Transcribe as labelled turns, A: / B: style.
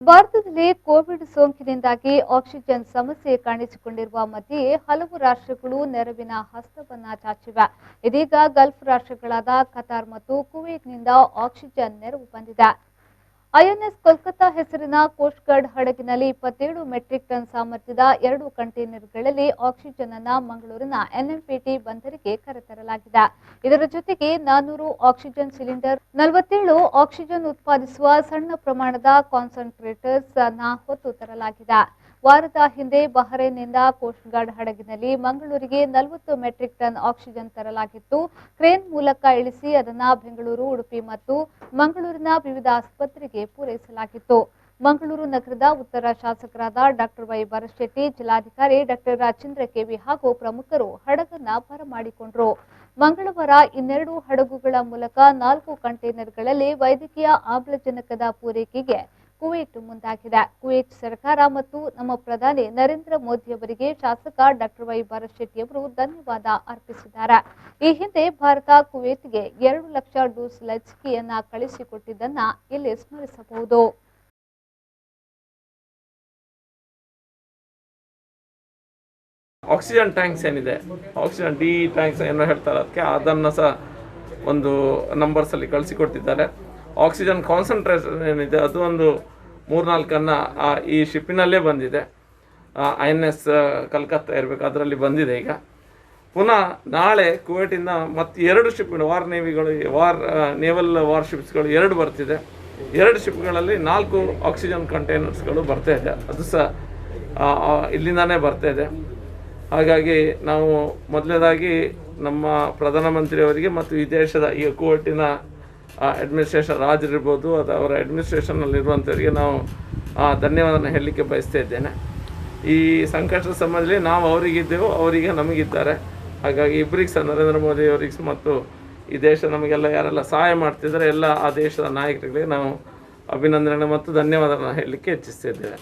A: ಭಾರತದಲ್ಲಿ Covid ಸೋಂಕಿನಿಂದಾಗಿ oxygen ಸಮಸ್ಯೆ ಕಾಣಿಸಿಕೊಂಡಿರುವ ಮಧ್ಯೆ ಹಲವು ರಾಷ್ಟ್ರಗಳು ನೆರವಿನ ಹಸ್ತವನ್ನ ಚಾಚಿವೆ. ಇದೀಗ ಗಲ್ಫ್ ರಾಷ್ಟ್ರಗಳಾದ ಕತಾರ್ ಮತ್ತು ಕುವೈಟ್ನಿಂದ ಆಕ್ಸಿಜನ್ ನೆರವು ಬಂದಿದೆ. ಐಎನ್ಎಸ್ ಕೋಲ್ಕತಾ ಹೆಸರಿನ ಕೋಸ್ಟ್ ಗಾರ್ಡ್ ಹಡಗಿನಲ್ಲಿ 27 ಮೆಟ್ರಿಕ್ ಟನ್ ಸಾಮರ್ಥ್ಯದ 2 ಕಂಟೈನರ್ಗಳಲ್ಲಿ ಆಕ್ಸಿಜನ್ ಅನ್ನು ಮಂಗಳೂರಿನ ಎನ್ಎಂಪಿಟಿ ಬಂದರಿಗೆ ಕರೆತರಲಾಗಿದೆ. ಇದರ ಜೊತೆಗೆ 400 ಆಕ್ಸಿಜನ್ ಸಿಲಿಂಡರ್, 47 ಆಕ್ಸಿಜನ್ ಉತ್ಪಾದಿಸುವ ಸಣ್ಣ ಪ್ರಮಾಣದ ಕಾನ್ಸಂಟ್ರೇಟರ್ಸ್ ಅನ್ನು ಹೊತ್ತು ತರಲಾಗಿದೆ. ವಾರದ ಹಿಂದೆ ಬಹರೇನ್ನಿಂದ ಕೋಸ್ಟ್ ಗಾರ್ಡ್ ಹಡಗಿನಲ್ಲಿ ಮಂಗಳೂರಿಗೆ 40 ಮೆಟ್ರಿಕ್ ಟನ್ ಆಕ್ಸಿಜನ್ ತರಲಾಗಿತ್ತು. ಕ್ರೇನ್ ಮೂಲಕ ಇಳಿಸಿ ಅದನ್ನು ಬೆಂಗಳೂರು, ಉಡುಪಿ ಮತ್ತು ಮಂಗಳೂರಿನ ವಿವಿಧ ಆಸ್ಪತ್ರೆಗೆ ಪೂರೈಸಲಾಗಿತ್ತು. ಮಂಗಳೂರು ನಗರದ ಉತ್ತರ ಶಾಸಕರಾದ ಡಾಕ್ಟರ್ ವೈ ಭರತ್, ಜಿಲ್ಲಾಧಿಕಾರಿ ಡಾಕ್ಟರ್ ರಾಜೇಂದ್ರ ಕೆವಿ ಹಾಗೂ ಪ್ರಮುಖರು ಹಡಗನ್ನ ಬರಮಾಡಿಕೊಂಡರು. ಮಂಗಳವಾರ ಇನ್ನೆರಡು ಹಡಗುಗಳ ಮೂಲಕ 4 ಕಂಟೈನರ್ಗಳಲ್ಲಿ ವೈದ್ಯಕೀಯ ಆಮ್ಲಜನಕದ ಪೂರೈಕೆಗೆ ಕುವೈಟ್ ಮುಂದಾಗಿದೆ. ಕುವೈಟ್ ಸರ್ಕಾರ ಮತ್ತು ನಮ್ಮ ಪ್ರಧಾನಿ ನರೇಂದ್ರ ಮೋದಿ ಅವರಿಗೆ ಶಾಸಕ ಡಾಕ್ಟರ್ ವೈ ಭರತ್ ಅವರು ಧನ್ಯವಾದ ಅರ್ಪಿಸಿದ್ದಾರೆ. ಈ ಹಿಂದೆ ಭಾರತ ಕುವೈಟ್ಗೆ 2 ಲಕ್ಷ ಡೋಸ್ ಲಸಿಕೆಯನ್ನ ಕಳಿಸಿಕೊಟ್ಟಿದ್ದನ್ನ ಇಲ್ಲಿ ಸ್ಮರಿಸಬಹುದು.
B: ಆಕ್ಸಿಜನ್ ಟ್ಯಾಂಕ್ಸ್ ಏನಿದೆ, ಆಕ್ಸಿಜನ್ ಡಿ ಟ್ಯಾಂಕ್ಸ್ ಏನೋ ಹೇಳ್ತಾರೆ, ಅದಕ್ಕೆ ಅದನ್ನು ಸಹ ಒಂದು ನಂಬರ್ಸಲ್ಲಿ ಕಳಿಸಿಕೊಟ್ಟಿದ್ದಾರೆ. ಆಕ್ಸಿಜನ್ ಕಾನ್ಸಂಟ್ರೇಷನ್ ಏನಿದೆ ಅದು ಒಂದು 3-4 ಈ ಶಿಪ್ಪಿನಲ್ಲೇ ಬಂದಿದೆ. INS ಕಲ್ಕತ್ತಾ ಇರಬೇಕು, ಅದರಲ್ಲಿ ಬಂದಿದೆ. ಈಗ ಪುನಃ ನಾಳೆ ಕುವೈಟಿಂದ ಮತ್ತು 2 ಶಿಪ್ಗಳು ನೇವಲ್ ವಾರ್ಶಿಪ್ಸ್ಗಳು 2 ಬರ್ತಿದೆ. 2 ಶಿಪ್ಗಳಲ್ಲಿ 4 ಆಕ್ಸಿಜನ್ ಕಂಟೈನರ್ಸ್ಗಳು ಬರ್ತಾ ಇದೆ. ಅದು ಸಹ ಇಲ್ಲಿಂದಾನೇ ಬರ್ತಾ ಇದೆ. ಹಾಗಾಗಿ ನಾವು ಮೊದಲನೇದಾಗಿ ನಮ್ಮ ಪ್ರಧಾನಮಂತ್ರಿಯವರಿಗೆ ಮತ್ತು ಈ ದೇಶದ ಈ ಕುವೈಟಿನ ಅಡ್ಮಿನಿಸ್ಟ್ರೇಷನ್ ರಾಜರಿರ್ಬೋದು ಅದು ಅವರ ಅಡ್ಮಿನಿಸ್ಟ್ರೇಷನ್ನಲ್ಲಿರುವಂಥವರಿಗೆ ನಾವು ಧನ್ಯವಾದನ ಹೇಳಲಿಕ್ಕೆ ಬಯಸ್ತಾ ಇದ್ದೇನೆ. ಈ ಸಂಕಷ್ಟದ ಸಮಯದಲ್ಲಿ ನಾವು ಅವರಿಗಿದ್ದೆವು, ಅವರಿಗೆ ನಮಗಿದ್ದಾರೆ. ಹಾಗಾಗಿ ಇಬ್ಬರಿಗೆ ಸಹ ನರೇಂದ್ರ ಮೋದಿ ಅವರಿಗೆ ಮತ್ತು ಈ ದೇಶ ನಮಗೆಲ್ಲ ಯಾರೆಲ್ಲ ಸಹಾಯ ಮಾಡ್ತಿದ್ದಾರೆ ಎಲ್ಲ ಆ ದೇಶದ ನಾಯಕರಿಗೆ ನಾವು ಅಭಿನಂದನೆ ಮತ್ತು ಧನ್ಯವಾದನ ಹೇಳಲಿಕ್ಕೆ ಇಚ್ಛಿಸ್ತಿದ್ದೇವೆ.